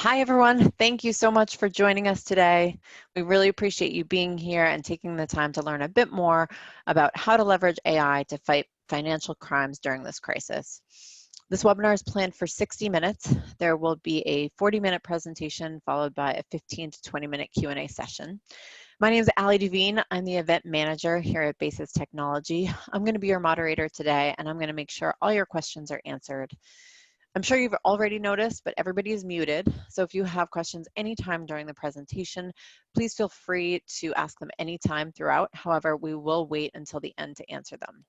Hi, everyone. Thank you so much for joining us today. We really appreciate you being here and taking the time to learn a bit more about how to leverage AI to fight financial crimes during this crisis. This webinar is planned for 60 minutes. There will be a 40-minute presentation followed by a 15 to 20-minute Q&A session. My name is Ali Devine. I'm the event manager here at Basis Technology. I'm going to be your moderator today, and I'm going to make sure all your questions are answered. I'm sure you've already noticed, but everybody is muted. So if you have questions anytime during the presentation, please feel free to ask them anytime throughout. However, we will wait until the end to answer them.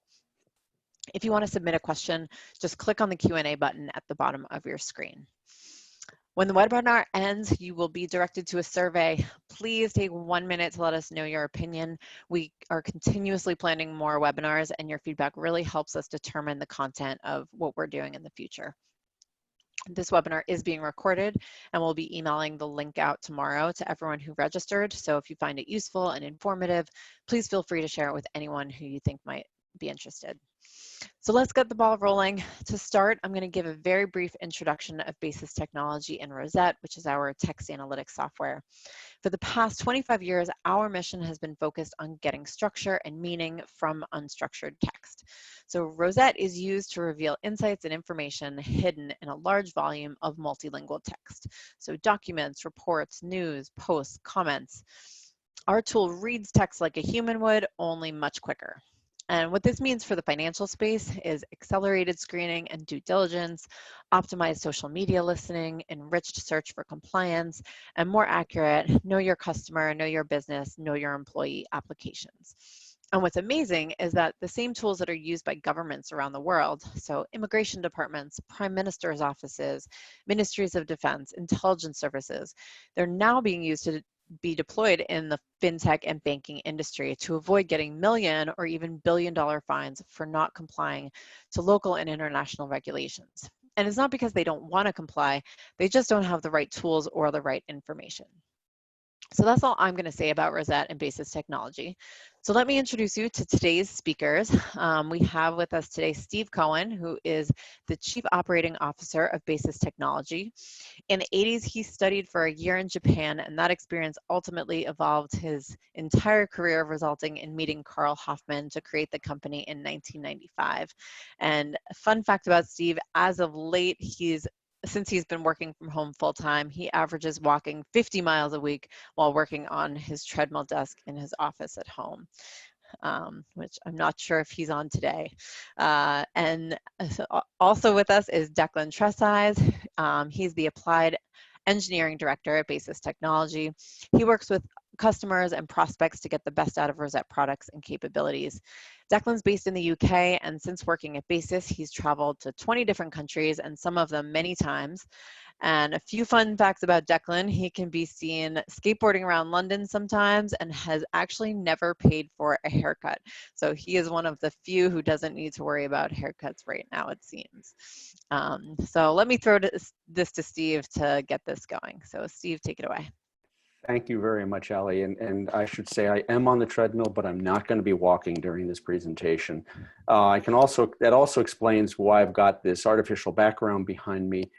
If you want to submit a question, just click on the Q&A button at the bottom of your screen. When the webinar ends, you will be directed to a survey. Please take 1 minute to let us know your opinion. We are continuously planning more webinars, and your feedback really helps us determine the content of what we're doing in the future. This webinar is being recorded, and we'll be emailing the link out tomorrow to everyone who registered. So if you find it useful and informative, please feel free to share it with anyone who you think might be interested. So let's get the ball rolling. To start, I'm going to give a very brief introduction of Basis Technology and Rosette, which is our text analytics software. For the past 25 years, our mission has been focused on getting structure and meaning from unstructured text. So Rosette is used to reveal insights and information hidden in a large volume of multilingual text. So documents, reports, news, posts, comments. Our tool reads text like a human would, only much quicker. And what this means for the financial space is accelerated screening and due diligence, optimized social media listening, enriched search for compliance, and more accurate know your customer, know your business, know your employee applications. And what's amazing is that the same tools that are used by governments around the world, so immigration departments, prime minister's offices, ministries of defense, intelligence services, they're now being used to be deployed in the fintech and banking industry to avoid getting million or even billion-dollar fines for not complying to local and international regulations. And it's not because they don't want to comply, they just don't have the right tools or the right information. So that's all I'm going to say about Rosette and Basis Technology. So let me introduce you to today's speakers. We have with us today Steve Cohen, who is the Chief Operating Officer of Basis Technology. In the 80s, he studied for a year in Japan, and that experience ultimately evolved his entire career, resulting in meeting Carl Hoffman to create the company in 1995. And a fun fact about Steve, as of late, since he's been working from home full-time, he averages walking 50 miles a week while working on his treadmill desk in his office at home, which I'm not sure if he's on today. And also with us is Declan Tresize. He's the Applied Engineering Director at Basis Technology. He works with customers and prospects to get the best out of Rosette products and capabilities. Declan's based in the UK, and since working at Basis, he's traveled to 20 different countries, and some of them many times. And a few fun facts about Declan: he can be seen skateboarding around London sometimes and has actually never paid for a haircut. So he is one of the few who doesn't need to worry about haircuts right now, it seems. So let me throw this to Steve to get this going. So Steve, take it away. Thank you very much, Ali. And I should say I am on the treadmill, but I'm not going to be walking during this presentation. That also explains why I've got this artificial background behind me.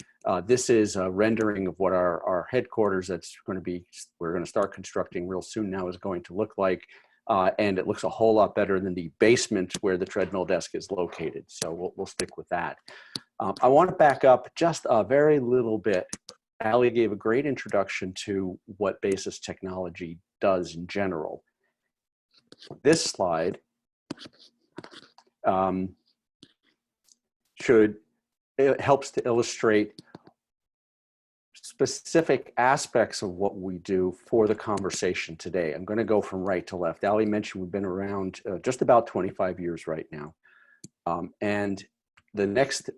This is a rendering of what our headquarters we're going to start constructing real soon now is going to look like. And it looks a whole lot better than the basement where the treadmill desk is located. So we'll stick with that. I want to back up just a very little bit. Ali gave a great introduction to what Basis Technology does in general. This slide helps to illustrate specific aspects of what we do for the conversation today. I'm going to go from right to left. Ali mentioned we've been around just about 25 years right now. And the next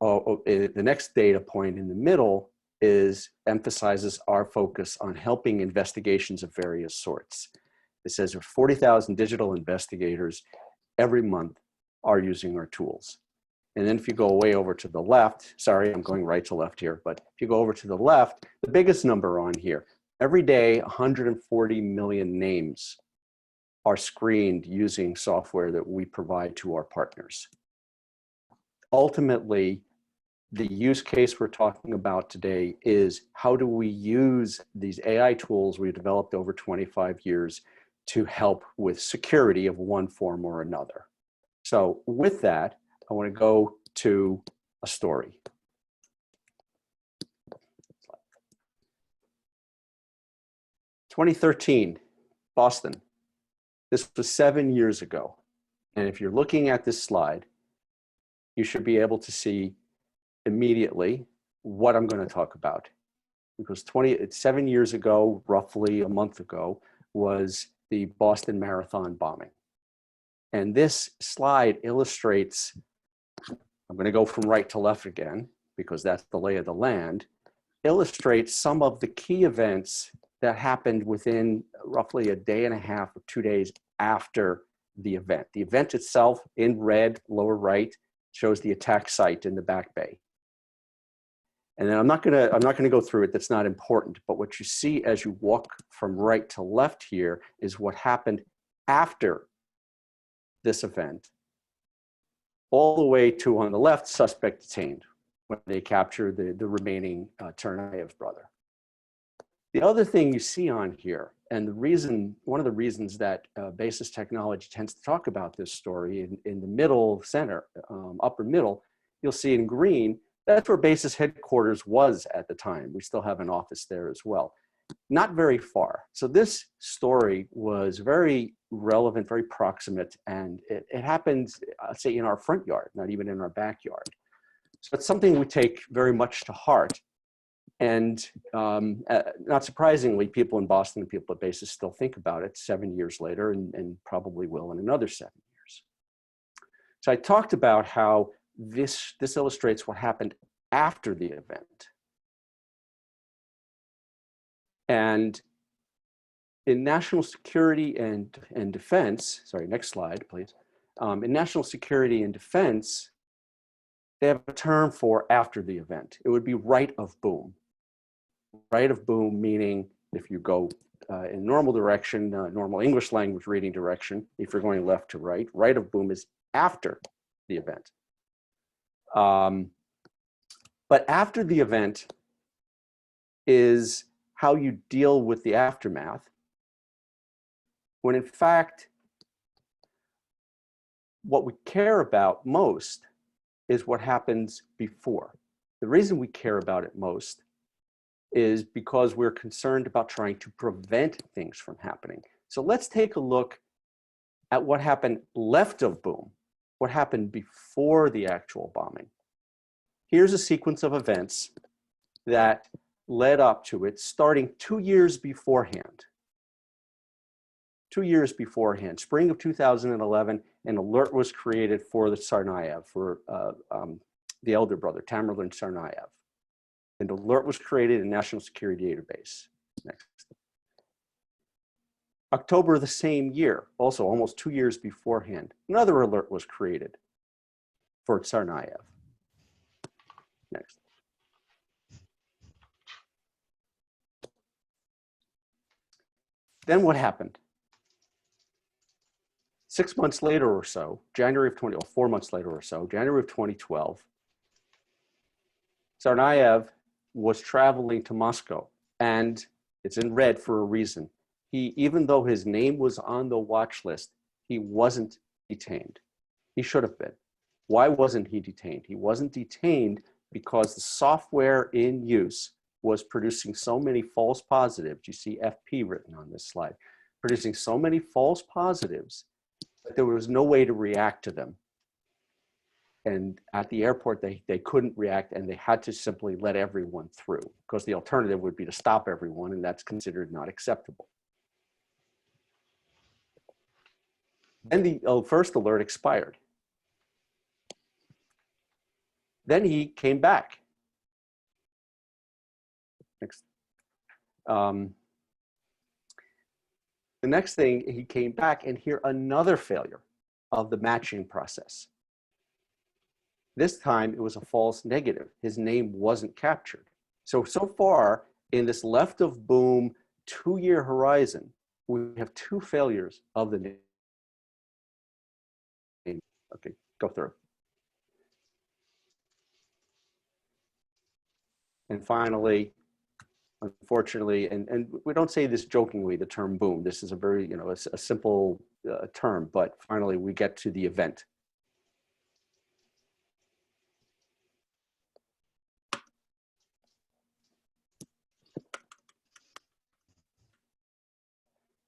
data point in the middle emphasizes our focus on helping investigations of various sorts. It says there are 40,000 digital investigators every month are using our tools. And then if you go way over to the left, sorry, I'm going right to left here, but if you go over to the left, the biggest number on here, every day 140 million names are screened using software that we provide to our partners. Ultimately, the use case we're talking about today is how do we use these AI tools we've developed over 25 years to help with security of one form or another. So with that, I want to go to a story. 2013, Boston. This was 7 years ago. And if you're looking at this slide, you should be able to see immediately what I'm going to talk about. Because 7 years ago, roughly a month ago, was the Boston Marathon bombing. And this slide illustrates, I'm going to go from right to left again, because that's the lay of the land, illustrates some of the key events that happened within roughly a day and a half or 2 days after the event. The event itself, in red, lower right, shows the attack site in the Back Bay. And then I'm not gonna go through it, that's not important, but what you see as you walk from right to left here is what happened after this event, all the way to, on the left, suspect detained, when they capture the remaining Tsarnaev brother. The other thing you see on here, and one of the reasons that Basis Technology tends to talk about this story in the middle center, upper middle, you'll see in green, that's where Basis headquarters was at the time. We still have an office there as well. Not very far. So this story was very relevant, very proximate, and it happened, I'd say, in our front yard, not even in our backyard. So it's something we take very much to heart. And not surprisingly, people in Boston and people at Basis still think about it 7 years later, and probably will in another 7 years. So I talked about how this illustrates what happened after the event. And in national security and defense, sorry, next slide, please. In national security and defense, they have a term for after the event. It would be right of boom. Right of boom meaning if you go in normal direction, normal English language reading direction, if you're going left to right, right of boom is after the event. But after the event is how you deal with the aftermath, when in fact, what we care about most is what happens before. The reason we care about it most is because we're concerned about trying to prevent things from happening. So let's take a look at what happened left of boom, what happened before the actual bombing. Here's a sequence of events that led up to it, starting 2 years beforehand. 2 years beforehand, spring of 2011, an alert was created for the Tsarnaev, for the elder brother, Tamerlan Tsarnaev. An alert was created in National Security Database. Next. October of the same year, also almost 2 years beforehand, another alert was created for Tsarnaev. Next. Then what happened? 6 months later or so, January of 4 months later or so, January of 2012, Tsarnaev was traveling to Moscow, and it's in red for a reason. Even though his name was on the watch list, he wasn't detained. He should have been. Why wasn't he detained? He wasn't detained because the software in use was producing so many false positives. You see FP written on this slide, producing so many false positives that there was no way to react to them. And at the airport, they couldn't react, and they had to simply let everyone through, because the alternative would be to stop everyone, and that's considered not acceptable. Then the first alert expired. Then he came back. Next. The next thing, he came back, and here another failure of the matching process. This time it was a false negative. His name wasn't captured. So far in this left of boom 2-year horizon, we have 2 failures of the name. Okay, go through. And finally, unfortunately, and we don't say this jokingly, the term boom. This is a very, a simple term, but finally we get to the event.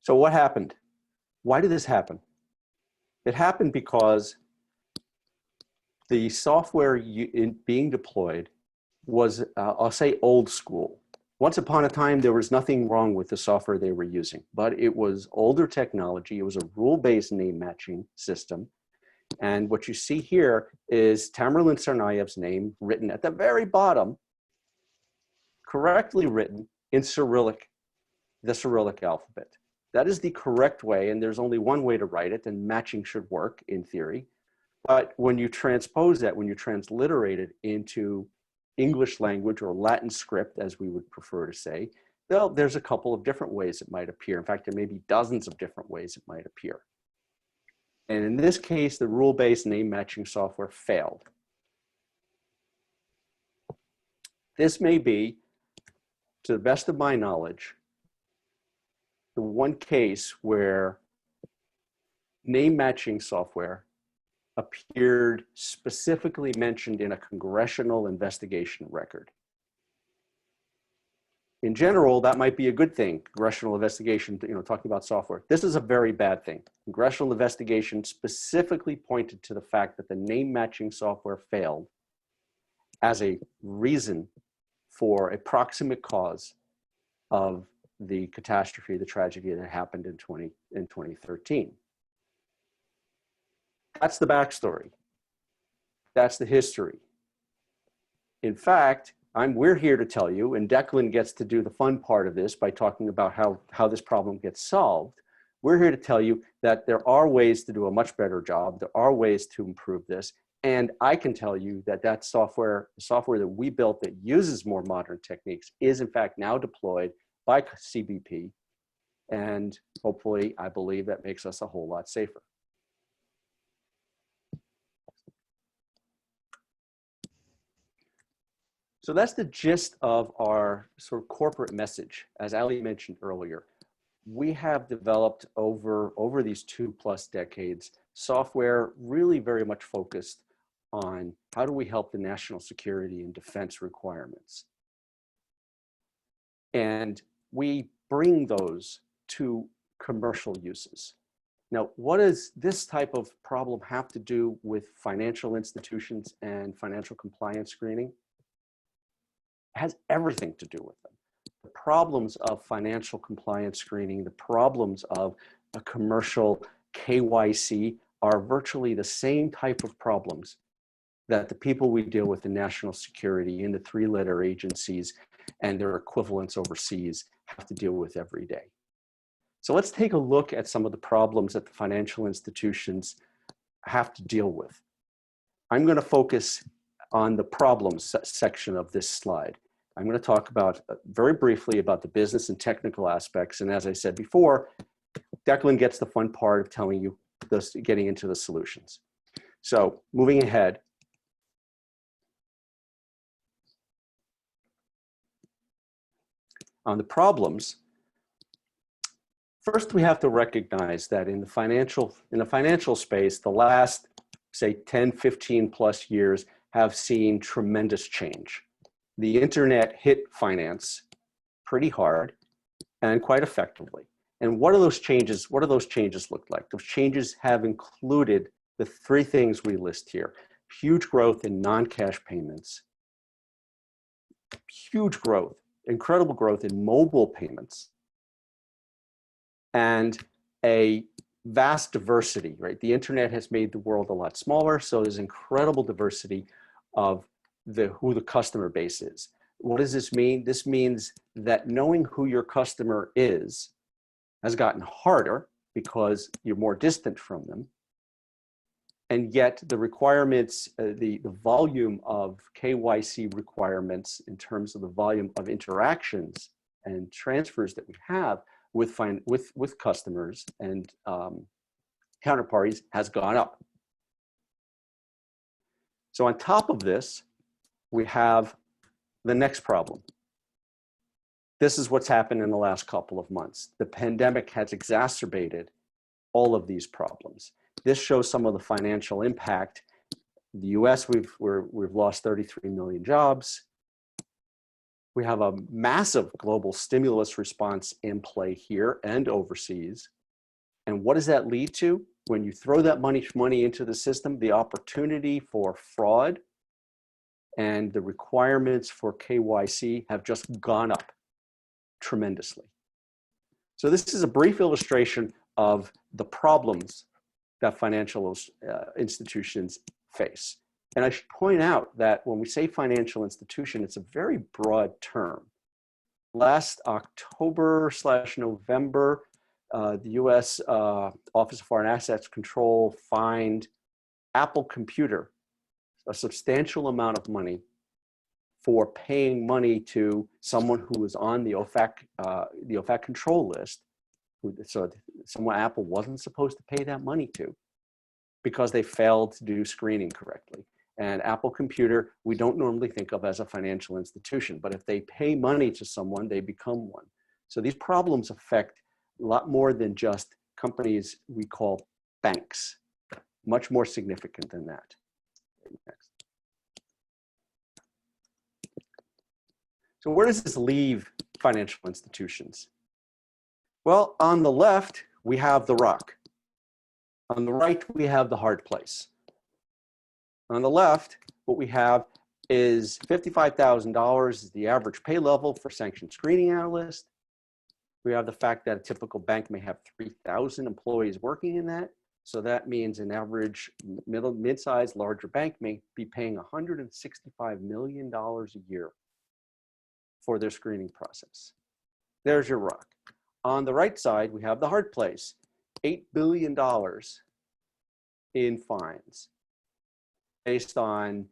So what happened? Why did this happen? It happened because the software being deployed was, I'll say, old school. Once upon a time, there was nothing wrong with the software they were using, but it was older technology. It was a rule-based name matching system. And what you see here is Tamerlan Tsarnaev's name written at the very bottom, correctly written in Cyrillic, the Cyrillic alphabet. That is the correct way, and there's only one way to write it, and matching should work in theory. But when you transpose that, when you transliterate it into English language or Latin script, as we would prefer to say, well, there's a couple of different ways it might appear. In fact, there may be dozens of different ways it might appear. And in this case, the rule-based name matching software failed. This may be, to the best of my knowledge, the one case where name matching software appeared specifically mentioned in a congressional investigation record. In general, that might be a good thing, congressional investigation, talking about software. This is a very bad thing. Congressional investigation specifically pointed to the fact that the name matching software failed as a reason for a proximate cause of the catastrophe, the tragedy that happened in 2013. That's the backstory. That's the history. In fact, we're here to tell you, and Declan gets to do the fun part of this by talking about how this problem gets solved. We're here to tell you that there are ways to do a much better job. There are ways to improve this. And I can tell you that the software that we built that uses more modern techniques is in fact now deployed by CBP. And hopefully, I believe that makes us a whole lot safer. So that's the gist of our sort of corporate message. As Ali mentioned earlier, we have developed over these 2+ decades software really very much focused on how do we help the national security and defense requirements. And we bring those to commercial uses. Now, what does this type of problem have to do with financial institutions and financial compliance screening? It has everything to do with them. The problems of financial compliance screening, the problems of a commercial KYC are virtually the same type of problems that the people we deal with in national security, in the 3-letter agencies and their equivalents overseas have to deal with every day. So let's take a look at some of the problems that the financial institutions have to deal with. I'm going to focus on the problems section of this slide. I'm going to talk about very briefly about the business and technical aspects. And as I said before, Declan gets the fun part of telling you this, getting into the solutions. So moving ahead. On the problems, first we have to recognize that in the financial space, the last, say, 10, 15+ years have seen tremendous change. The internet hit finance pretty hard and quite effectively. And what do those changes look like? Those changes have included the 3 things we list here: huge growth in non-cash payments, huge growth, incredible growth in mobile payments, and a vast diversity, right? The internet has made the world a lot smaller, so there's incredible diversity of who the customer base is. What does this mean? This means that knowing who your customer is has gotten harder because you're more distant from them. And yet the requirements, the volume of KYC requirements in terms of the volume of interactions and transfers that we have with customers and counterparties has gone up. So on top of this, we have The next problem. This is what's happened in the last couple of months. The pandemic has exacerbated all of these problems. This shows some of the financial impact. In the US, we've lost 33 million jobs. We have a massive global stimulus response in play here and overseas. And what does that lead to? When you throw that money into the system, the opportunity for fraud and the requirements for KYC have just gone up tremendously. So this is a brief illustration of the problems that financial institutions face. And I should point out that when we say financial institution, it's a very broad term. Last October/November, the US Office of Foreign Assets Control fined Apple Computer a substantial amount of money for paying money to someone who was on the OFAC control list, so someone Apple wasn't supposed to pay that money to because they failed to do screening correctly. And Apple Computer, we don't normally think of as a financial institution, but if they pay money to someone, they become one. So these problems affect a lot more than just companies we call banks, much more significant than that. Next. So where does this leave financial institutions? Well, on the left, we have the rock. On the right, we have the hard place. On the left, what we have is $55,000 is the average pay level for sanctioned screening analyst. We have the fact that a typical bank may have 3,000 employees working in that. So that means an average mid-sized, larger bank may be paying $165 million a year for their screening process. There's your rock. On the right side, we have the hard place, $8 billion in fines based on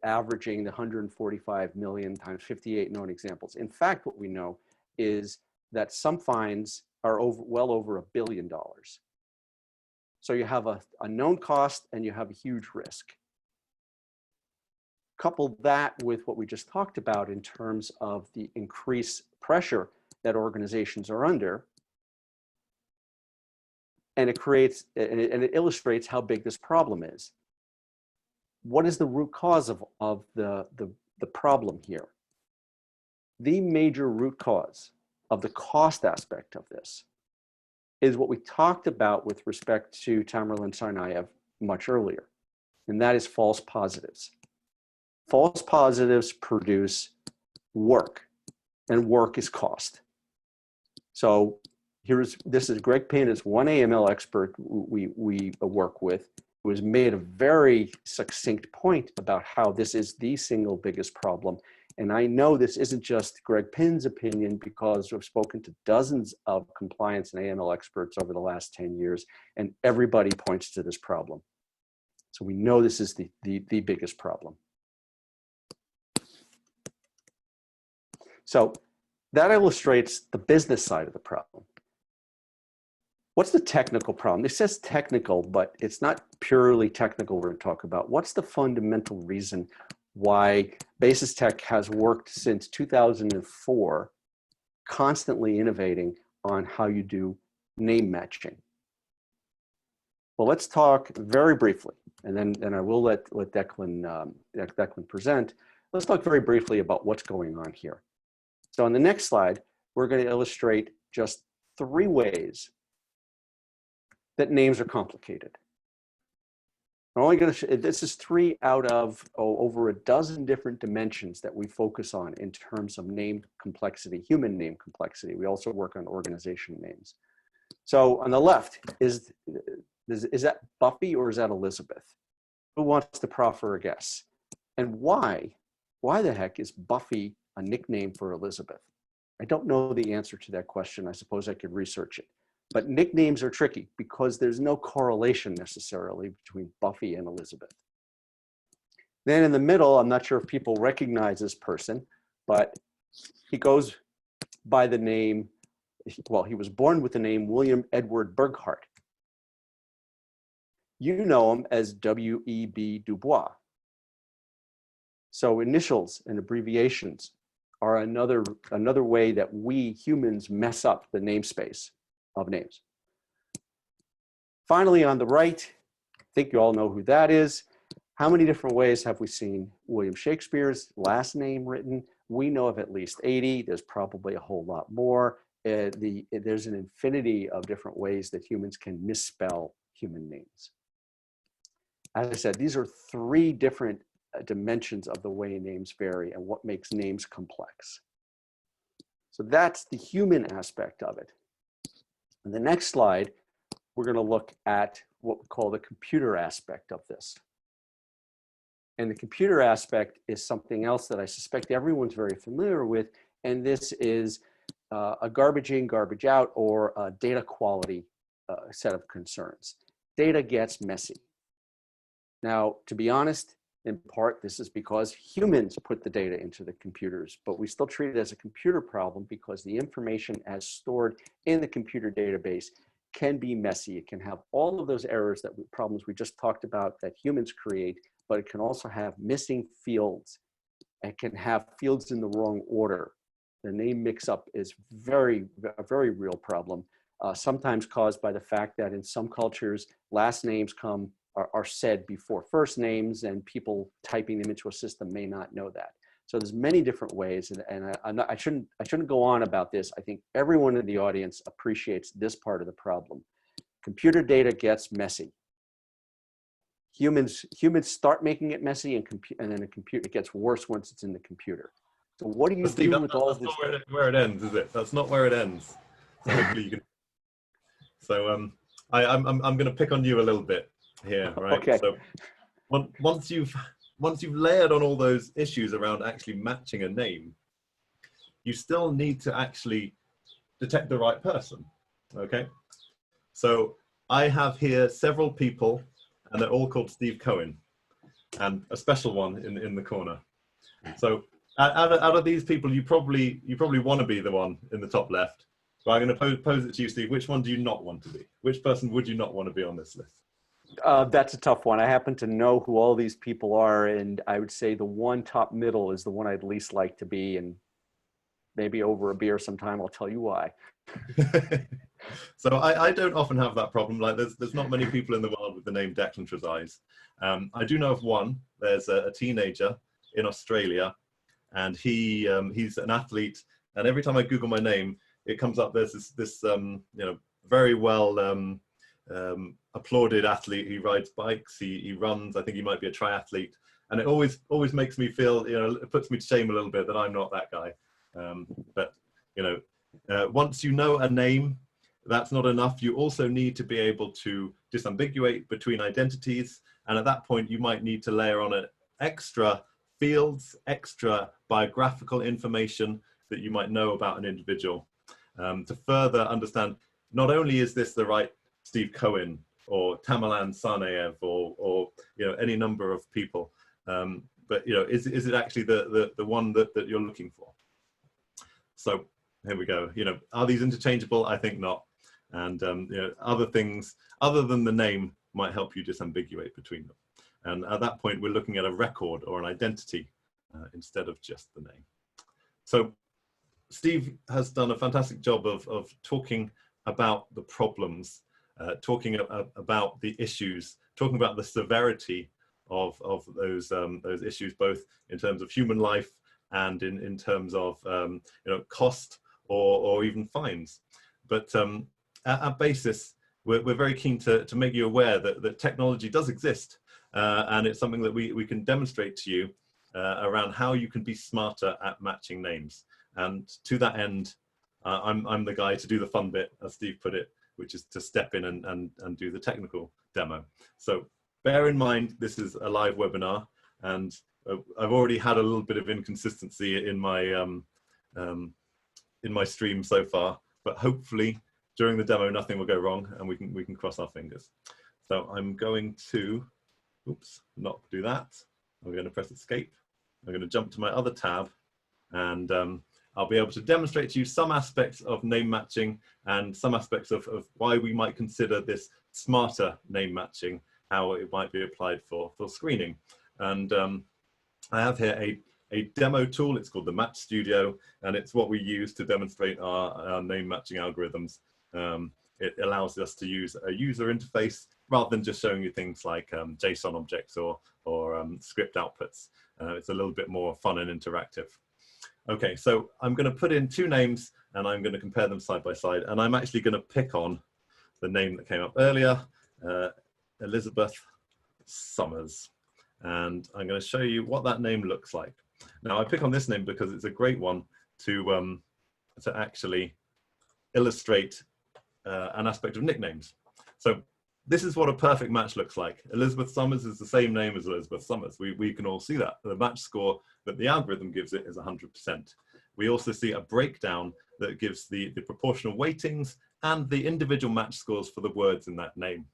averaging the 145 million times 58 known examples. In fact, what we know is that some fines are well over $1 billion. So you have a known cost and you have a huge risk. Couple that with what we just talked about in terms of the increased pressure that organizations are under, and it creates, and it illustrates how big this problem is. What is the root cause of the problem here? The major root cause of the cost aspect of this is what we talked about with respect to Tamerlan Tsarnaev much earlier, and that is false positives. False positives produce work, and work is cost. So this is Gregg Pin, is one AML expert we work with, who has made a very succinct point about how this is the single biggest problem. And I know this isn't just Gregg Pin's opinion, because I've spoken to dozens of compliance and AML experts over the last 10 years, and everybody points to this problem. So we know this is the biggest problem. So that illustrates the business side of the problem. What's the technical problem? It says technical, but it's not purely technical we're going to talk about. What's the fundamental reason why Basis Tech has worked since 2004, constantly innovating on how you do name matching? Well, let's talk very briefly, and then I will let Declan present. Let's talk very briefly about what's going on here. So on the next slide, we're going to illustrate just 3 ways that names are complicated. I'm only going to this is 3 out of over a dozen different dimensions that we focus on in terms of name complexity, human name complexity. We also work on organization names. So on the left, is that Buffy or is that Elizabeth? Who wants to proffer a guess? And why the heck is Buffy a nickname for Elizabeth? I don't know the answer to that question. I suppose I could research it. But nicknames are tricky because there's no correlation necessarily between Buffy and Elizabeth. Then in the middle, I'm not sure if people recognize this person, but he goes by the name, well, he was born with the name William Edward Burghardt. You know him as W.E.B. Du Bois. So initials and abbreviations are another way that we humans mess up the namespace of names. Finally, on the right, I think you all know who that is. How many different ways have we seen William Shakespeare's last name written? We know of at least 80. There's probably a whole lot more. There's an infinity of different ways that humans can misspell human names. As I said, these are 3 different dimensions of the way names vary and what makes names complex. So that's the human aspect of it. In the next slide, we're going to look at what we call the computer aspect of this. And the computer aspect is something else that I suspect everyone's very familiar with, and this is a garbage in, garbage out, or a data quality set of concerns. Data gets messy. Now, to be honest, in part, this is because humans put the data into the computers, but we still treat it as a computer problem because the information as stored in the computer database can be messy. It can have all of those errors, problems we just talked about that humans create, but it can also have missing fields. It can have fields in the wrong order. The name mix-up is a very real problem, sometimes caused by the fact that in some cultures, last names are said before first names, and people typing them into a system may not know that. So there's many different ways, and I shouldn't go on about this. I think everyone in the audience appreciates this part of the problem. Computer data gets messy. Humans start making it messy, and then it gets worse once it's in the computer. So what do you do with all of this? That's not where it ends, is it? That's not where it ends. So hopefully you can. So I'm going to pick on you a little bit here, right? Okay. So once you've layered on all those issues around actually matching a name, you still need to actually detect the right person. Okay. So I have here several people, and they're all called Steve Cohen, and a special one in the corner. So out of these people, you probably want to be the one in the top left. So I'm going to pose it to you, Steve. Which one do you not want to be? Which person would you not want to be on this list? That's a tough one. I happen to know who all these people are, and I would say the one top middle is the one I'd least like to be, and maybe over a beer sometime I'll tell you why. So I don't often have that problem. Like there's not many people in the world with the name Declan Trezise. I do know of one. There's a teenager in Australia, and he's an athlete. And every time I Google my name, it comes up. There's this very well applauded athlete. He rides bikes. He runs. I think he might be a triathlete. And it always makes me feel, it puts me to shame a little bit that I'm not that guy. But once you know a name, that's not enough. You also need to be able to disambiguate between identities. And at that point, you might need to layer on extra fields, extra biographical information that you might know about an individual to further understand, not only is this the right Steve Cohen or Tamerlan Tsarnaev or any number of people, but is it actually the one that you're looking for? So here we go. Are these interchangeable? I think not. And other things other than the name might help you disambiguate between them. And at that point, we're looking at a record or an identity instead of just the name. So Steve has done a fantastic job of talking about the problems, talking about the issues, talking about the severity of those issues, both in terms of human life and in terms of cost or even fines. But at basis, we're very keen to make you aware that technology does exist, and it's something that we can demonstrate to you around how you can be smarter at matching names. And to that end, I'm the guy to do the fun bit, as Steve put it, which is to step in and do the technical demo. So bear in mind, this is a live webinar, and I've already had a little bit of inconsistency in my stream so far, but hopefully during the demo nothing will go wrong, and we can cross our fingers. So I'm going to, not do that. I'm going to press escape. I'm going to jump to my other tab, and I'll be able to demonstrate to you some aspects of name matching and some aspects of why we might consider this smarter name matching, how it might be applied for screening. And I have here a demo tool. It's called the Match Studio, and it's what we use to demonstrate our name matching algorithms. It allows us to use a user interface rather than just showing you things like JSON objects or script outputs. It's a little bit more fun and interactive. Okay, so I'm going to put in two names and I'm going to compare them side by side, and I'm actually going to pick on the name that came up earlier, Elizabeth Summers, and I'm going to show you what that name looks like. Now, I pick on this name because it's a great one to actually illustrate an aspect of nicknames. So this is what a perfect match looks like. Elizabeth Summers is the same name as Elizabeth Summers. We can all see that. The match score that the algorithm gives it is 100%. We also see a breakdown that gives the proportional weightings and the individual match scores for the words in that name.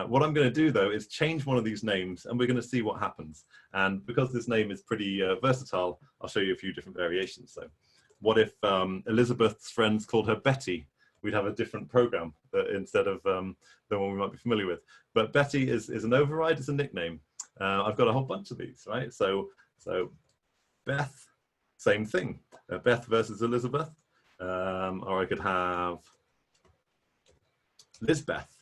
What I'm going to do, though, is change one of these names, and we're going to see what happens. And because this name is pretty versatile, I'll show you a few different variations. So what if Elizabeth's friends called her Betty? We'd have a different program instead of the one we might be familiar with. But Betty is an override, it's a nickname. I've got a whole bunch of these, right? So Beth, same thing. Beth versus Elizabeth. Or I could have Lizbeth,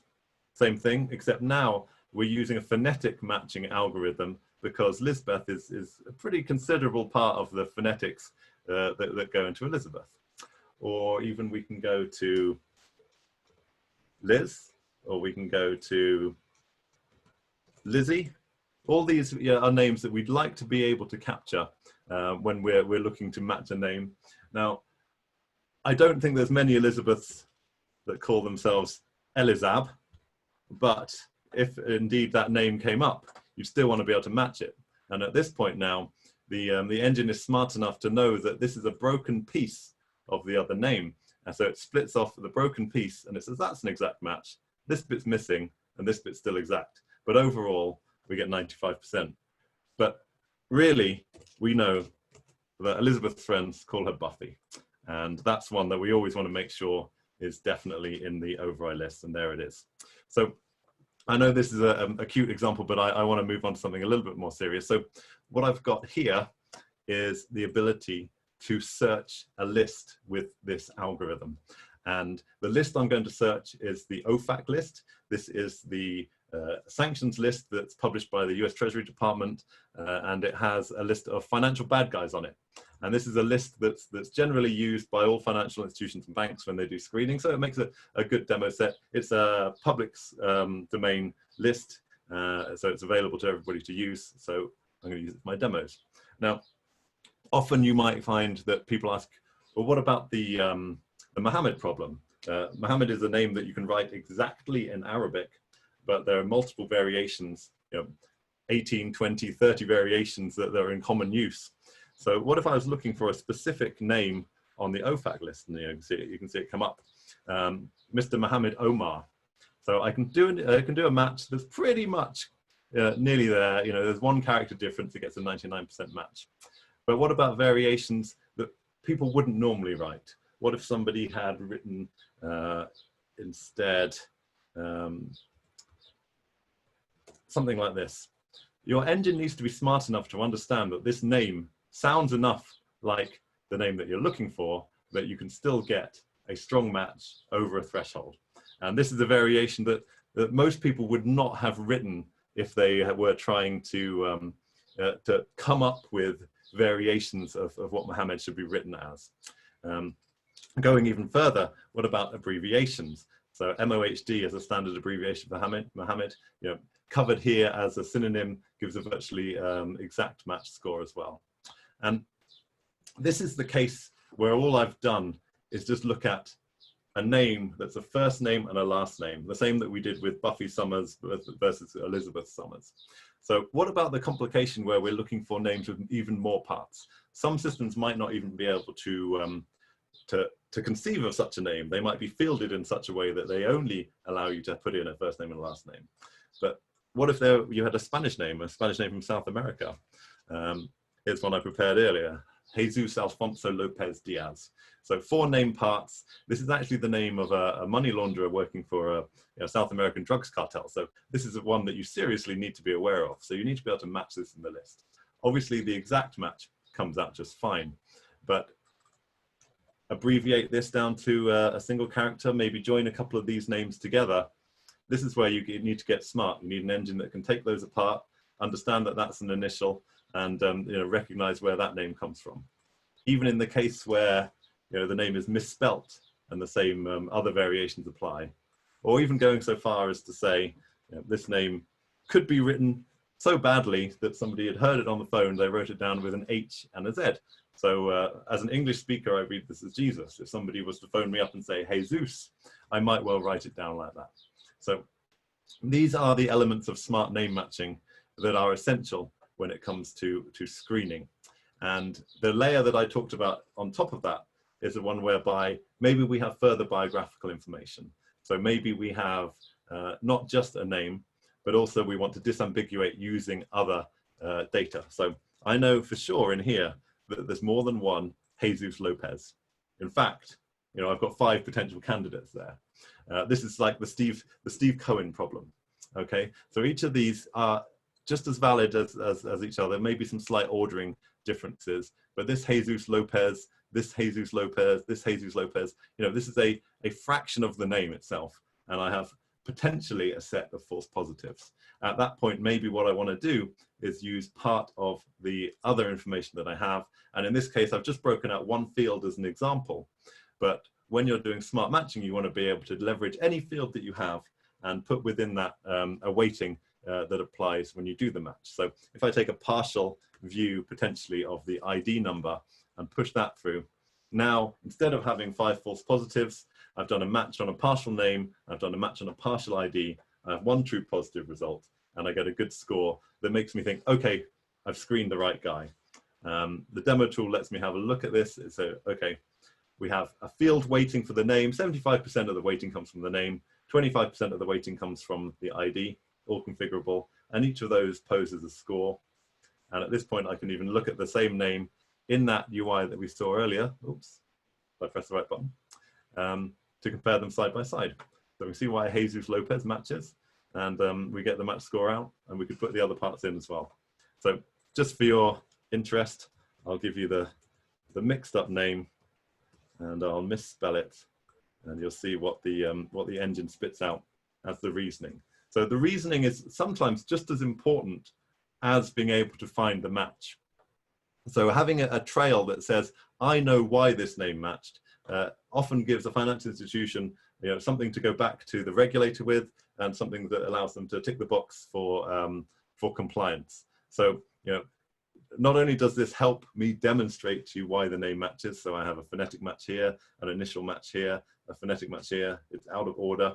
same thing, except now we're using a phonetic matching algorithm because Lizbeth is a pretty considerable part of the phonetics that go into Elizabeth. Or even we can go to Liz, or we can go to Lizzie. All these are names that we'd like to be able to capture when we're looking to match a name. Now, I don't think there's many Elizabeths that call themselves Elizab, but if indeed that name came up, you'd still want to be able to match it. And at this point now, the engine is smart enough to know that this is a broken piece of the other name. And so it splits off the broken piece and it says, that's an exact match. This bit's missing and this bit's still exact. But overall, we get 95%. But really, we know that Elizabeth's friends call her Buffy. And that's one that we always want to make sure is definitely in the override list. And there it is. So I know this is a cute example, but I want to move on to something a little bit more serious. So what I've got here is the ability to search a list with this algorithm. And the list I'm going to search is the OFAC list. This is the sanctions list that's published by the US Treasury Department, and it has a list of financial bad guys on it. And this is a list that's generally used by all financial institutions and banks when they do screening. So it makes a good demo set. It's a public domain list, so it's available to everybody to use. So I'm going to use it for my demos. Now, often you might find that people ask, well, what about the Mohammed problem? Mohammed is a name that you can write exactly in Arabic, but there are multiple variations, 18, 20, 30 variations that are in common use. So what if I was looking for a specific name on the OFAC list? And you can see it come up, Mr. Mohammed Omar. So I can do a match that's pretty much nearly there. There's one character difference, it gets a 99% match. But what about variations that people wouldn't normally write? What if somebody had written instead something like this? Your engine needs to be smart enough to understand that this name sounds enough like the name that you're looking for, that you can still get a strong match over a threshold. And this is a variation that most people would not have written if they were trying to come up with variations of what Mohammed should be written as. Going even further, what about abbreviations? So MOHD is a standard abbreviation for Mohammed, covered here as a synonym, gives a virtually exact match score as well. And this is the case where all I've done is just look at a name that's a first name and a last name, the same that we did with Buffy Summers versus Elizabeth Summers. So what about the complication where we're looking for names with even more parts? Some systems might not even be able to conceive of such a name. They might be fielded in such a way that they only allow you to put in a first name and a last name. But what if you had a Spanish name from South America? Here's one I prepared earlier, Jesus Alfonso Lopez Diaz. So 4 name parts. This is actually the name of a money launderer working for a South American drugs cartel. So this is one that you seriously need to be aware of. So you need to be able to match this in the list. Obviously, the exact match comes out just fine, but abbreviate this down to a single character, maybe join a couple of these names together. This is where you need to get smart. You need an engine that can take those apart, understand that that's an initial, and recognize where that name comes from. Even in the case where the name is misspelt and the same other variations apply, or even going so far as to say this name could be written so badly that somebody had heard it on the phone, they wrote it down with an H and a Z. So as an English speaker, I read this as Jesus. If somebody was to phone me up and say, "Hey Zeus," I might well write it down like that. So these are the elements of smart name matching that are essential when it comes to screening. And the layer that I talked about on top of that is the one whereby maybe we have further biographical information. So maybe we have not just a name, but also we want to disambiguate using other data. So I know for sure in here that there's more than one Jesus Lopez. In fact, I've got 5 potential candidates there. This is like the Steve Cohen problem. Okay, so each of these are just as valid as each other, maybe some slight ordering differences, but this Jesus Lopez, this Jesus Lopez, this Jesus Lopez, this is a fraction of the name itself, and I have potentially a set of false positives. At that point, maybe what I want to do is use part of the other information that I have, and in this case, I've just broken out one field as an example, but when you're doing smart matching, you want to be able to leverage any field that you have and put within that a weighting that applies when you do the match. So if I take a partial view potentially of the ID number and push that through, now instead of having 5 false positives, I've done a match on a partial name, I've done a match on a partial ID, I have 1 true positive result, and I get a good score that makes me think, okay, I've screened the right guy. The demo tool lets me have a look at this. So, okay, we have a field weighting for the name, 75% of the weighting comes from the name, 25% of the weighting comes from the ID, all configurable, and each of those poses a score. And at this point, I can even look at the same name in that UI that we saw earlier. Oops, if I press the right button, to compare them side by side. So we see why Jesus Lopez matches, and we get the match score out, and we could put the other parts in as well. So just for your interest, I'll give you the mixed up name, and I'll misspell it, and you'll see what the engine spits out as the reasoning. So the reasoning is sometimes just as important as being able to find the match. So having a trail that says, I know why this name matched, often gives a financial institution something to go back to the regulator with, and something that allows them to tick the box for compliance. So not only does this help me demonstrate to you why the name matches, so I have a phonetic match here, an initial match here, a phonetic match here, it's out of order.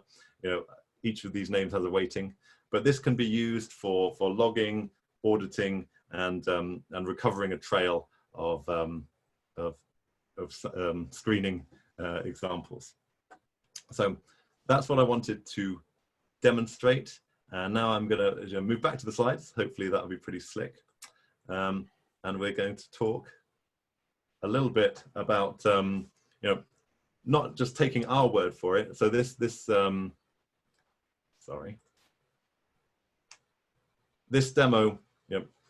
Each of these names has a weighting, but this can be used for logging, auditing, and recovering a trail of screening examples. So that's what I wanted to demonstrate. And now I'm going to move back to the slides. Hopefully that'll be pretty slick. And we're going to talk a little bit about, not just taking our word for it. So this demo,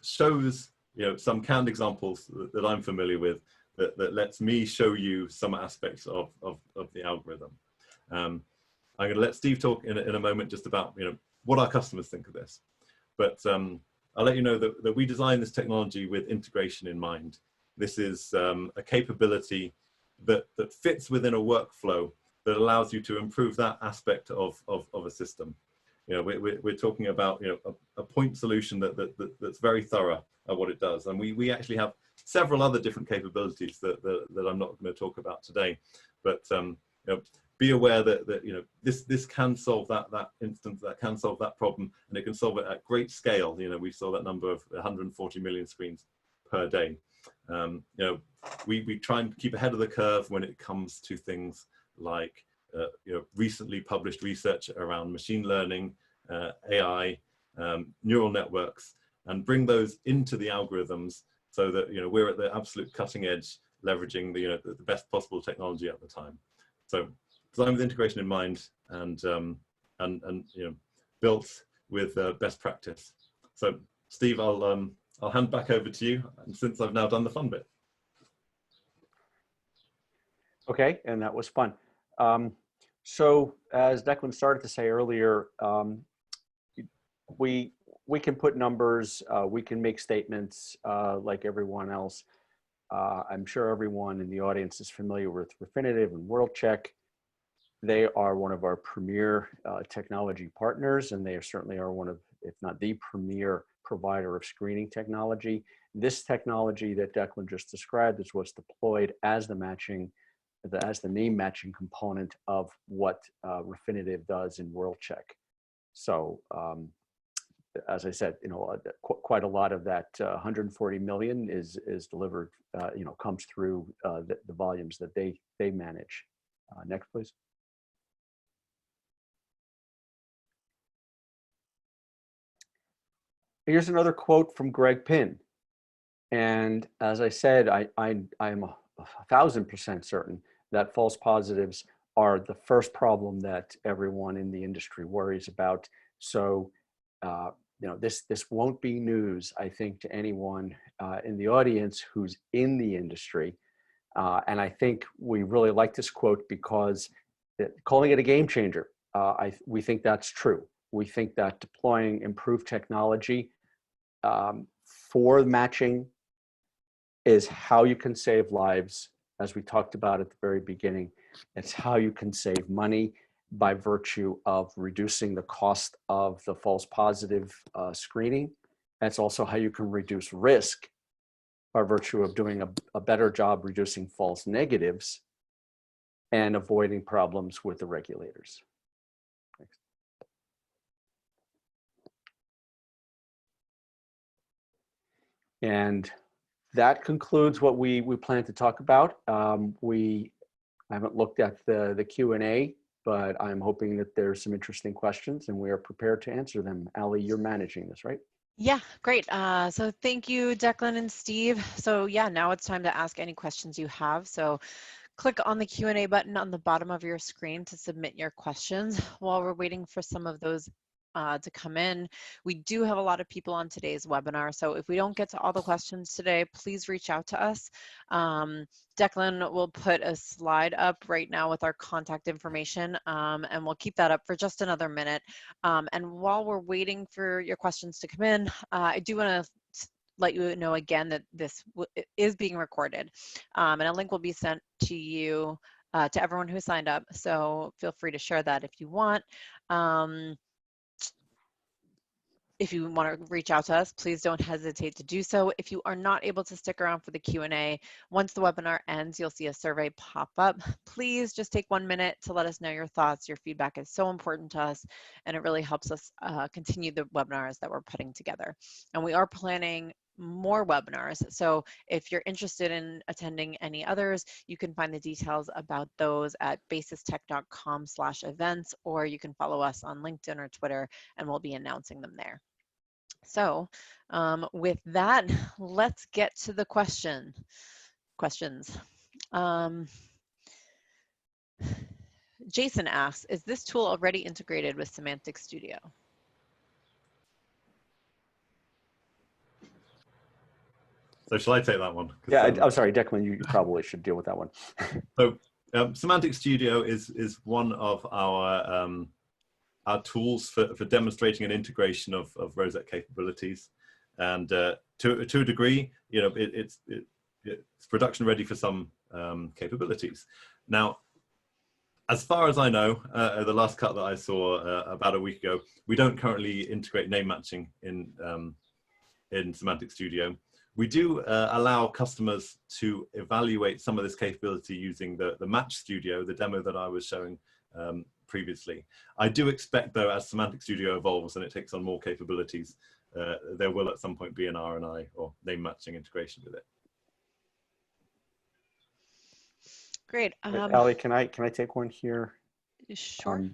shows, some canned examples that I'm familiar with that lets me show you some aspects of the algorithm. I'm going to let Steve talk in a moment just about, what our customers think of this. But I'll let you know that we designed this technology with integration in mind. This is a capability that fits within a workflow that allows you to improve that aspect of a system. We're talking about a point solution that's very thorough at what it does, and we actually have several other different capabilities that I'm not going to talk about today. But be aware that this can solve that instance, that can solve that problem, and it can solve it at great scale. We saw that number of 140 million screens per day. We try and keep ahead of the curve when it comes to things like recently published research around machine learning, AI, neural networks, and bring those into the algorithms so that we're at the absolute cutting edge, leveraging the best possible technology at the time. So designed with integration in mind, and built with best practice. So Steve, I'll I'll hand back over to you, since I've now done the fun bit. Okay, and that was fun. So as Declan started to say earlier, we can put numbers, we can make statements like everyone else. I'm sure everyone in the audience is familiar with Affinity and WorldCheck. They are one of our premier technology partners, and they certainly are one of, if not the premier provider of screening technology. This technology that Declan just described is what's deployed as the matching, as the name matching component of what Refinitiv does in WorldCheck. So as I said, quite a lot of that 140 million is delivered, comes through the volumes that they manage. Next, please. Here's another quote from Gregg Pin. And as I said, I'm 1,000% certain that false positives are the first problem that everyone in the industry worries about. So, this won't be news, I think, to anyone in the audience who's in the industry. And I think we really like this quote because calling it a game changer, we think that's true. We think that deploying improved technology for matching is how you can save lives, as we talked about at the very beginning. It's how you can save money by virtue of reducing the cost of the false positive screening. That's also how you can reduce risk by virtue of doing a better job reducing false negatives and avoiding problems with the regulators. Next. And that concludes what we plan to talk about. I haven't looked at the Q&A, but I'm hoping that there's some interesting questions and we are prepared to answer them. Ali, you're managing this, right? Yeah, great. So thank you, Declan and Steve. So yeah, now it's time to ask any questions you have. So click on the Q&A button on the bottom of your screen to submit your questions. While we're waiting for some of those to come in, we do have a lot of people on today's webinar. So if we don't get to all the questions today, please reach out to us. Declan will put a slide up right now with our contact information, and we'll keep that up for just another minute. And while we're waiting for your questions to come in, I do want to let you know again that this is being recorded, and a link will be sent to you, to everyone who signed up. So feel free to share that if you want. If you want to reach out to us, please don't hesitate to do so. If you are not able to stick around for the Q&A, once the webinar ends, you'll see a survey pop up. Please just take 1 minute to let us know your thoughts. Your feedback is so important to us, and it really helps us continue the webinars that we're putting together. And we are planning more webinars. So if you're interested in attending any others, you can find the details about those at basistech.com/events, or you can follow us on LinkedIn or Twitter, and we'll be announcing them there. So with that, let's get to the questions. Jason asks, is this tool already integrated with Semantics Studio? So shall I take that one? Yeah, I'm sorry, Declan, you probably should deal with that one. So Semantics Studio is one of our tools for demonstrating an integration of Rosette capabilities, and to a degree, it's production ready for some capabilities. Now, as far as I know, the last cut that I saw about a week ago, we don't currently integrate name matching in Semantics Studio. We do allow customers to evaluate some of this capability using the Match Studio, the demo that I was showing previously. I do expect, though, as Semantics Studio evolves and it takes on more capabilities, there will at some point be an RNI or name matching integration with it. Great. Ali, can I take one here? Sure.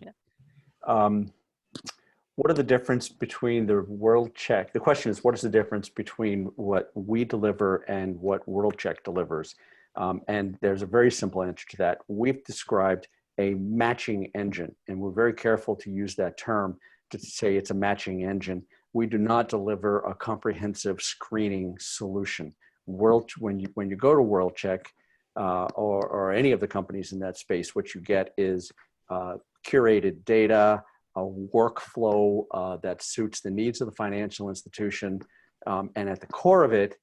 What are the difference between the WorldCheck? The question is, what is the difference between what we deliver and what WorldCheck delivers? And there's a very simple answer to that. We've described a matching engine, and we're very careful to use that term to say it's a matching engine. we do not deliver a comprehensive screening solution. When you go to WorldCheck or any of the companies in that space, what you get is curated data, a workflow that suits the needs of the financial institution, and at the core of it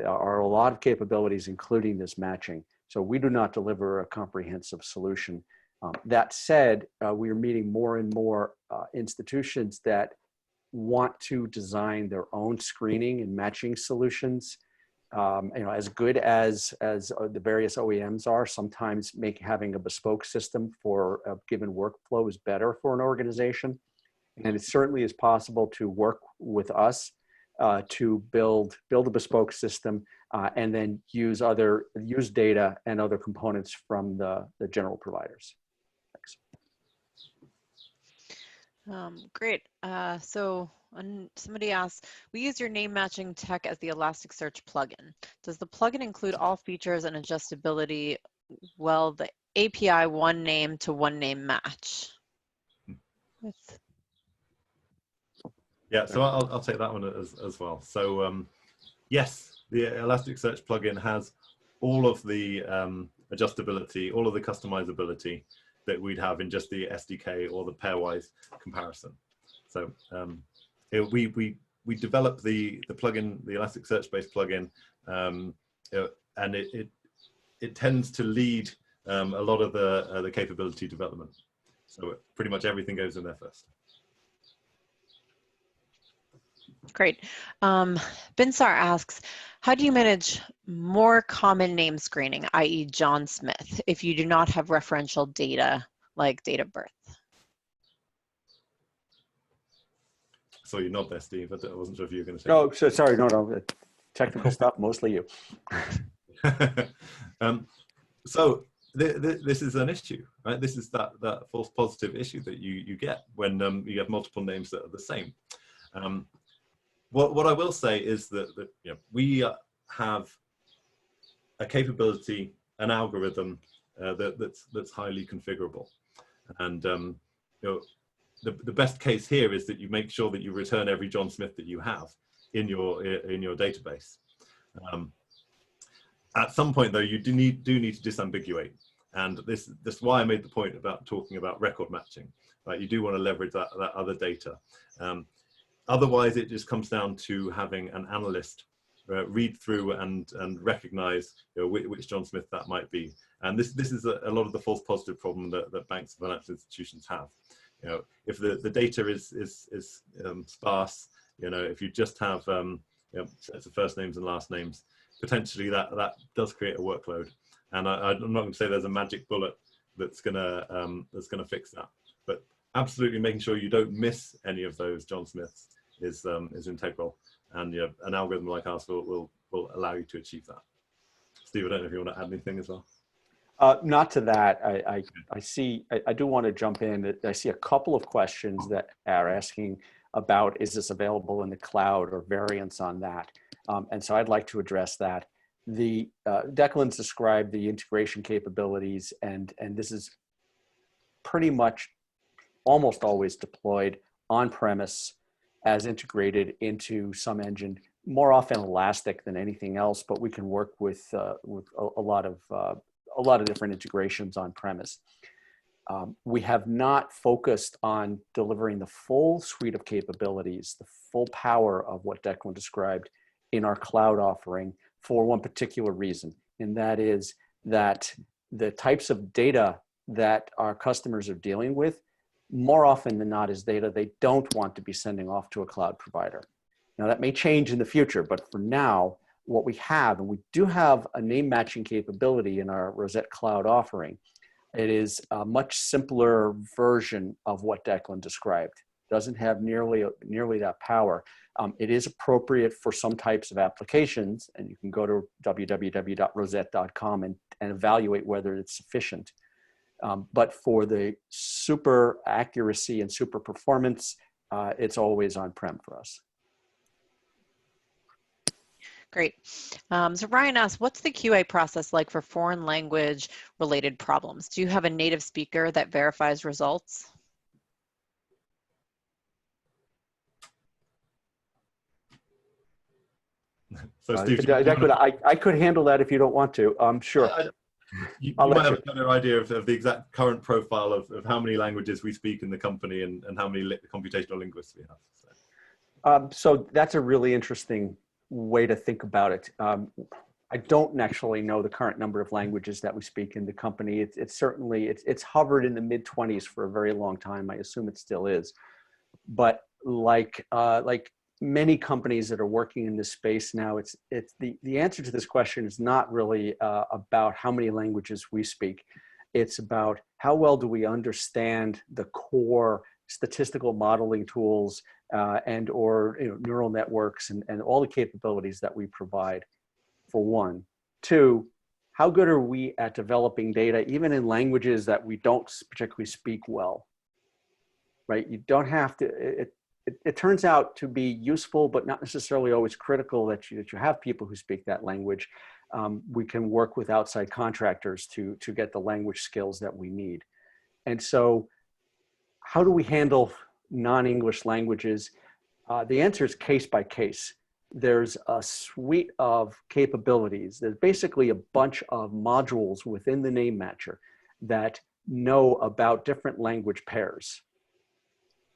are a lot of capabilities, including this matching. So we do not deliver a comprehensive solution. That said, we are meeting more and more institutions that want to design their own screening and matching solutions. As good as the various OEMs are, sometimes having a bespoke system for a given workflow is better for an organization. And it certainly is possible to work with us to build a bespoke system and then use data and other components from the general providers. Thanks. Great. Somebody asked, we use your name matching tech as the Elasticsearch plugin. Does the plugin include all features and adjustability? Well, the API one name to one name match. Yeah, so I'll take that one as well. So yes, the Elasticsearch plugin has all of the adjustability, all of the customizability that we'd have in just the SDK or the pairwise comparison. So we developed the plugin, the Elasticsearch-based plugin, and it tends to lead a lot of the capability development. So pretty much everything goes in there first. Great. Binsar asks, how do you manage more common name screening, i.e. John Smith, if you do not have referential data like date of birth? So you nod there, Steve. I wasn't sure if you were going to say. Oh, so sorry. No. Technical stuff, mostly you. So this is an issue, right? This is that false positive issue that you get when you have multiple names that are the same. What I will say is that we have a capability, an algorithm that's highly configurable, and the best case here is that you make sure that you return every John Smith that you have in your database. At some point, though, you do need to disambiguate, and this is why I made the point about talking about record matching. Right, you do want to leverage that other data. Otherwise, it just comes down to having an analyst read through and recognize which John Smith that might be. And this is a lot of the false positive problem that banks and financial institutions have. If the data is sparse, if you just have sets of first names and last names, potentially that does create a workload. And I'm not going to say there's a magic bullet that's gonna fix that, but absolutely making sure you don't miss any of those John Smiths is integral, and an algorithm like ours will allow you to achieve that. Steve, I don't know if you want to add anything as well. Not to that. I do want to jump in. I see a couple of questions that are asking about, is this available in the cloud or variants on that? And so I'd like to address that. Declan's described the integration capabilities, and this is pretty much almost always deployed on premise as integrated into some engine, more often Elastic than anything else, but we can work with a lot of different integrations on premise. We have not focused on delivering the full suite of capabilities, the full power of what Declan described in our cloud offering for one particular reason, and that is that the types of data that our customers are dealing with, more often than not, is data they don't want to be sending off to a cloud provider. Now that may change in the future, but for now, what we have, and we do have a name matching capability in our Rosette Cloud offering. It is a much simpler version of what Declan described. Doesn't have nearly that power. It is appropriate for some types of applications, and you can go to www.rosette.com and evaluate whether it's sufficient. But for the super accuracy and super performance, it's always on-prem for us. Great. So Ryan asks, what's the QA process like for foreign language related problems? Do you have a native speaker that verifies results? So Steve, I could handle that if you don't want to. Sure. You might have a better idea of the exact current profile of how many languages we speak in the company and how many computational linguists we have. So that's a really interesting way to think about it. I don't actually know the current number of languages that we speak in the company. It's certainly, it's hovered in the mid-20s for a very long time. I assume it still is. But like many companies that are working in this space now, it's the answer to this question is not really about how many languages we speak. It's about how well do we understand the core statistical modeling tools and or neural networks and all the capabilities that we provide, for one. Two, how good are we at developing data even in languages that we don't particularly speak well, right? You don't have to, it turns out to be useful, but not necessarily always critical that you have people who speak that language. We can work with outside contractors to get the language skills that we need. And so how do we handle non-English languages? The answer is case by case. There's a suite of capabilities. There's basically a bunch of modules within the name matcher that know about different language pairs.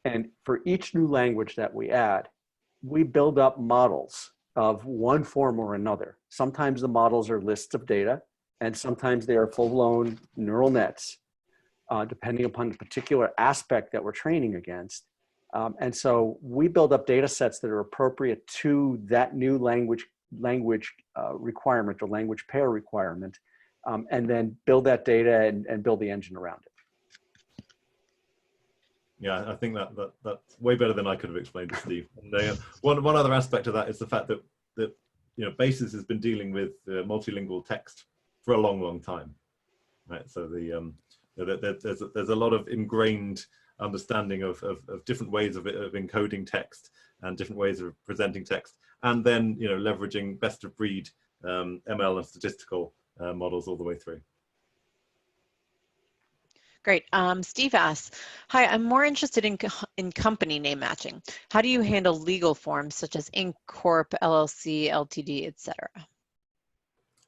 And for each new language that we add, we build up models of one form or another. Sometimes the models are lists of data, and sometimes they are full-blown neural nets, depending upon the particular aspect that we're training against. And so we build up data sets that are appropriate to that new language requirement or language pair requirement, and then build that data and build the engine around it. Yeah, I think that's way better than I could have explained it, Steve. And, one other aspect of that is the fact that Basis has been dealing with multilingual text for a long time, right? So there's a lot of ingrained understanding of different ways of encoding text and different ways of presenting text, and then leveraging best of breed ML and statistical models all the way through. Great. Steve asks, hi, I'm more interested in company name matching. How do you handle legal forms such as Inc., Corp., LLC, LTD, etc.?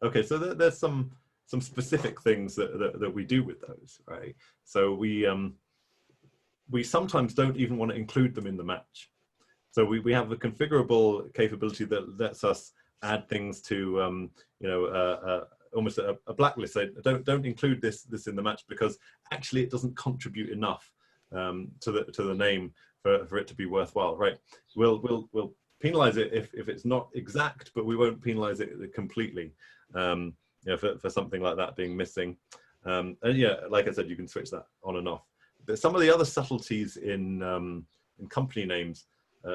Okay, so there's some specific things that we do with those, right? So we sometimes don't even want to include them in the match. So we have a configurable capability that lets us add things to almost a blacklist. So don't include this in the match because actually it doesn't contribute enough to the name for it to be worthwhile, right? We'll penalize it if it's not exact, but we won't penalize it completely for something like that being missing. And yeah, like I said, you can switch that on and off. But some of the other subtleties in company names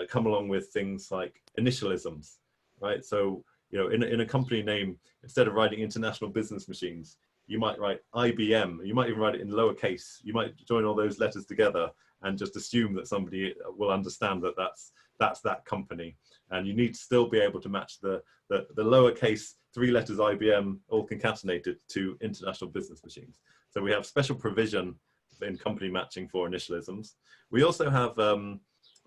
come along with things like initialisms, right? So in a company name, instead of writing International Business Machines, you might write IBM. You might even write it in lowercase. You might join all those letters together and just assume that somebody will understand that that's that company. And you need to still be able to match the lowercase 3 letters IBM all concatenated to International Business Machines. So we have special provision in company matching for initialisms. We also have the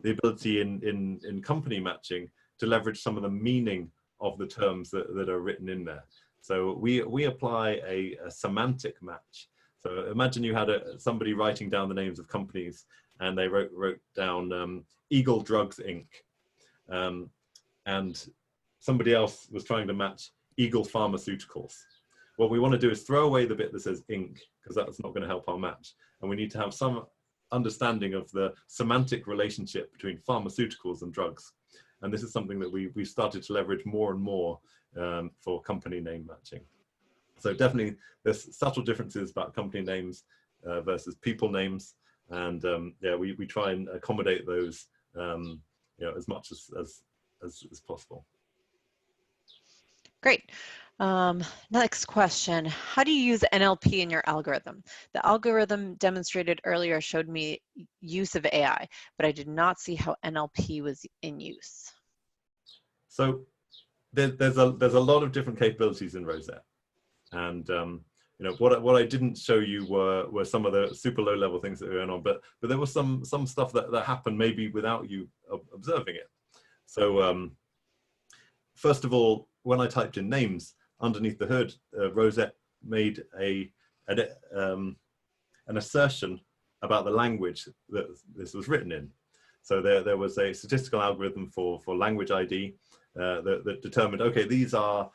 ability in company matching to leverage some of the meaning of the terms that are written in there. So we apply a semantic match. So imagine you had somebody writing down the names of companies and they wrote down Eagle Drugs Inc. And somebody else was trying to match Eagle Pharmaceuticals. What we want to do is throw away the bit that says Inc. because that's not going to help our match. And we need to have some understanding of the semantic relationship between pharmaceuticals and drugs. And this is something that we've started to leverage more and more for company name matching. So definitely there's subtle differences about company names versus people names. And yeah, we try and accommodate those as much as possible. Great. Next question. How do you use NLP in your algorithm? The algorithm demonstrated earlier showed me use of AI, but I did not see how NLP was in use. So there's a lot of different capabilities in Rosette. And what I didn't show you were some of the super low level things that are going on, but there was some stuff that happened maybe without you observing it. So first of all, when I typed in names underneath the hood, Rosette made an assertion about the language that this was written in. So there was a statistical algorithm for language ID that determined, okay, these are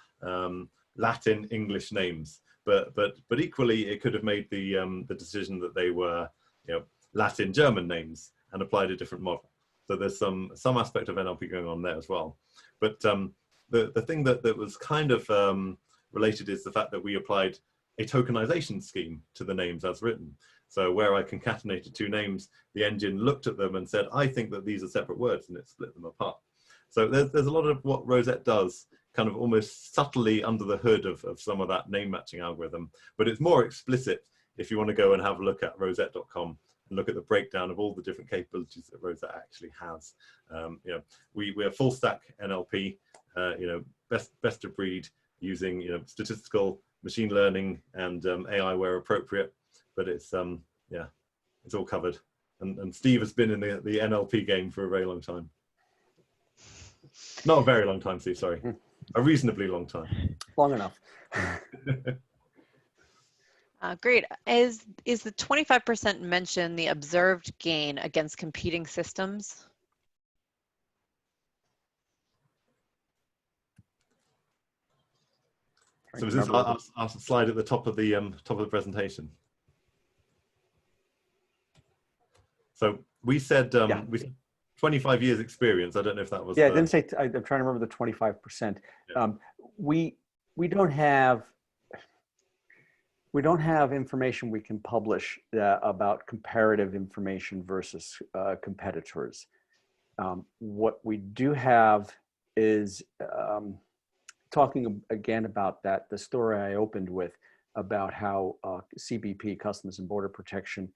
Latin English names, but equally it could have made the decision that they were, you know, Latin German names and applied a different model. So there's some aspect of NLP going on there as well. But the thing that was kind of related is the fact that we applied a tokenization scheme to the names as written. So where I concatenated two names, the engine looked at them and said, I think that these are separate words, and it split them apart. So there's a lot of what Rosette does kind of almost subtly under the hood of some of that name matching algorithm, but it's more explicit if you want to go and have a look at rosette.com and look at the breakdown of all the different capabilities that Rosette actually has. You know, we are full stack NLP, you know, best of breed, using, you know, statistical machine learning and AI where appropriate, but it's yeah, it's all covered. And Steve has been in the NLP game for a very long time. Not a very long time, Steve, sorry. A reasonably long time. Long enough. Great. Is the 25% mention the observed gain against competing systems? So is this our slide at the top of the presentation? So we said yeah. we said 25 years experience. I don't know if that was. Yeah, I didn't say. I'm trying to remember the 25%. Yeah. We don't have information we can publish about comparative information versus competitors. What we do have is talking again about the story I opened with about how CBP, Customs and Border Protection,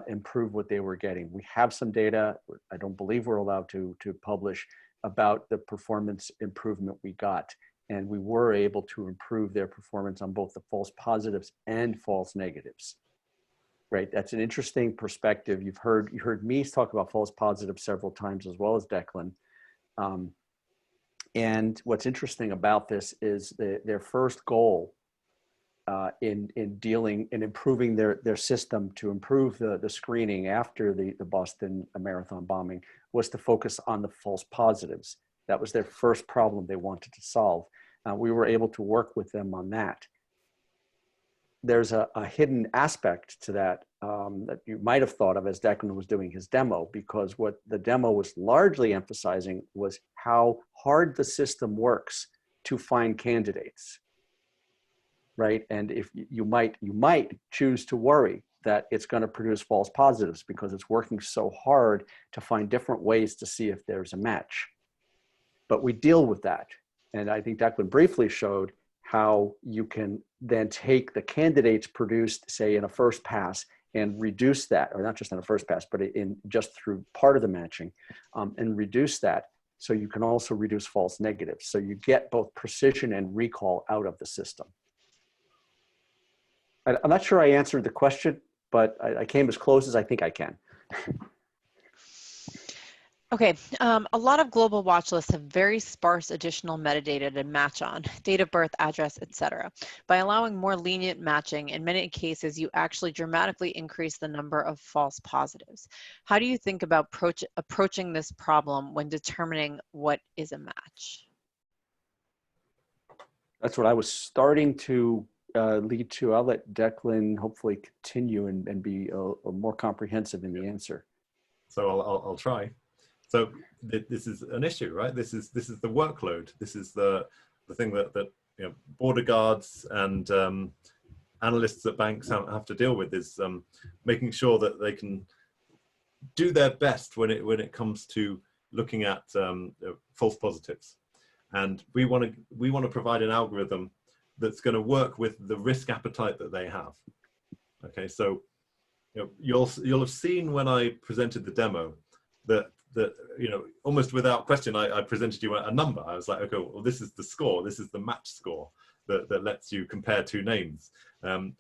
improved what they were getting. We have some data, I don't believe we're allowed to publish, about the performance improvement we got. And we were able to improve their performance on both the false positives and false negatives. Right, that's an interesting perspective. You heard me talk about false positives several times, as well as Declan. And what's interesting about this is their first goal in improving their system to improve the screening after the Boston Marathon bombing was to focus on the false positives. That was their first problem they wanted to solve. We were able to work with them on that. There's a hidden aspect to that that you might have thought of as Declan was doing his demo, because what the demo was largely emphasizing was how hard the system works to find candidates, right? And if you might choose to worry that it's going to produce false positives because it's working so hard to find different ways to see if there's a match. But we deal with that. And I think Declan briefly showed how you can then take the candidates produced, say, in a first pass and reduce that, or not just in a first pass, but in just through part of the matching, and reduce that. So you can also reduce false negatives. So you get both precision and recall out of the system. I'm not sure I answered the question, but I came as close as I think I can. Okay, a lot of global watch lists have very sparse additional metadata to match on, date of birth, address, etc. By allowing more lenient matching, in many cases, you actually dramatically increase the number of false positives. How do you think about approaching this problem when determining what is a match? That's what I was starting to lead to. I'll let Declan hopefully continue and be a more comprehensive in the answer. So I'll try. So this is an issue, right? This is the workload. This is the thing that you know, border guards and analysts at banks have to deal with, is making sure that they can do their best when it comes to looking at false positives. And we want to provide an algorithm that's going to work with the risk appetite that they have. Okay, so you know, you'll have seen when I presented the demo that you know, almost without question, I presented you a number. I was like, okay, well, this is the score. This is the match score that lets you compare two names. I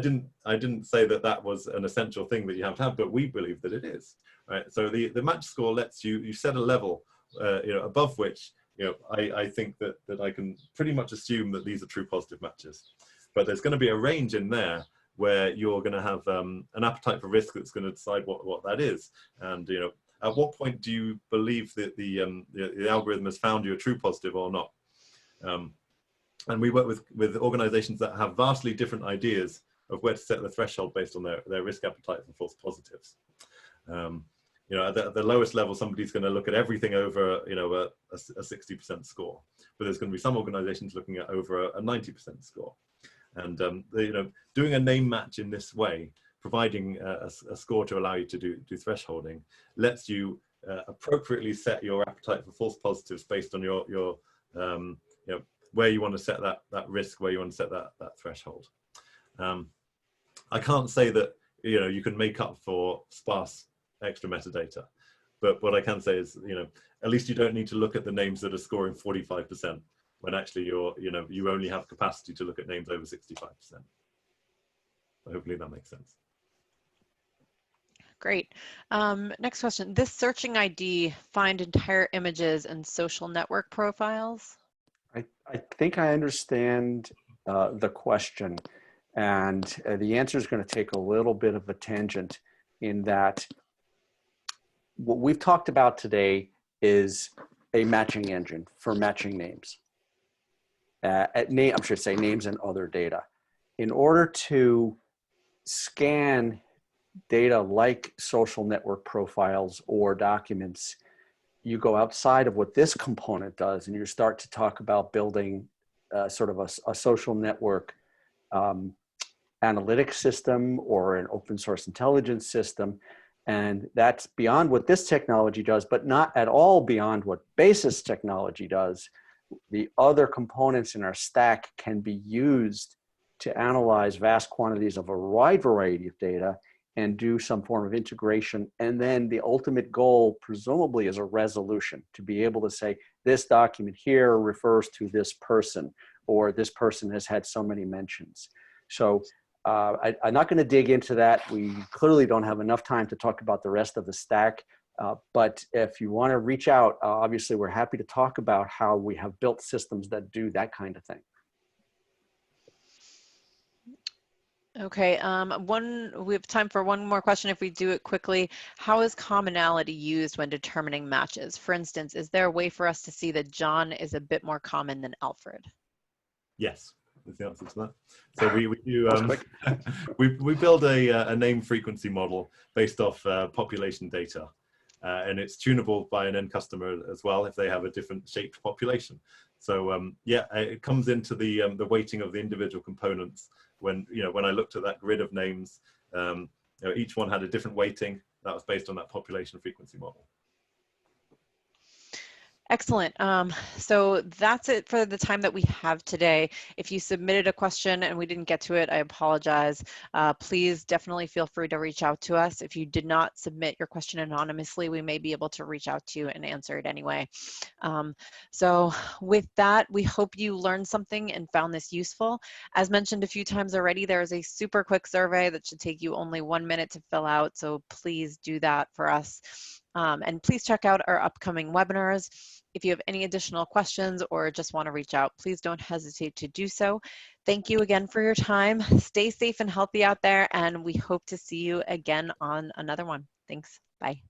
didn't say that was an essential thing that you have to have, but we believe that it is. Right. So the match score lets you set a level, you know, above which I think that I can pretty much assume that these are true positive matches. But there's going to be a range in there where you're going to have an appetite for risk that's going to decide what that is. And at what point do you believe that the algorithm has found you a true positive or not? And we work with organizations that have vastly different ideas of where to set the threshold based on their risk appetite for false positives. At the lowest level, somebody's going to look at everything over a 60% score, but there's going to be some organizations looking at over a 90% score. And doing a name match in this way, providing a score to allow you to do thresholding, lets you appropriately set your appetite for false positives based on your where you want to set that risk, where you want to set that threshold. I can't say that you can make up for sparse extra metadata, but what I can say is at least you don't need to look at the names that are scoring 45%. When actually you only have capacity to look at names over 65%. So hopefully that makes sense. Great. Next question. This searching ID find entire images and social network profiles? I think I understand the question, and the answer is going to take a little bit of a tangent in that what we've talked about today is a matching engine for matching names. I should say names and other data. In order to scan data like social network profiles or documents, you go outside of what this component does, and you start to talk about building sort of a social network analytics system or an open source intelligence system. And that's beyond what this technology does, but not at all beyond what basis technology does. The other components in our stack can be used to analyze vast quantities of a wide variety of data and do some form of integration. And then the ultimate goal, presumably, is a resolution, to be able to say, this document here refers to this person, or this person has had so many mentions. So I'm not going to dig into that. We clearly don't have enough time to talk about the rest of the stack. But if you want to reach out, obviously we're happy to talk about how we have built systems that do that kind of thing. Okay, we have time for one more question if we do it quickly. How is commonality used when determining matches? For instance, is there a way for us to see that John is a bit more common than Alfred? Yes, is the answer to that. So we do we build a name frequency model based off population data. And it's tunable by an end customer as well if they have a different shaped population. So yeah, it comes into the weighting of the individual components. When I looked at that grid of names, each one had a different weighting that was based on that population frequency model. Excellent. So that's it for the time that we have today. If you submitted a question and we didn't get to it, I apologize. Please definitely feel free to reach out to us. If you did not submit your question anonymously, we may be able to reach out to you and answer it anyway. So with that, we hope you learned something and found this useful. As mentioned a few times already, there is a super quick survey that should take you only 1 minute to fill out. So please do that for us. And please check out our upcoming webinars. If you have any additional questions or just want to reach out, please don't hesitate to do so. Thank you again for your time. Stay safe and healthy out there, and we hope to see you again on another one. Thanks. Bye.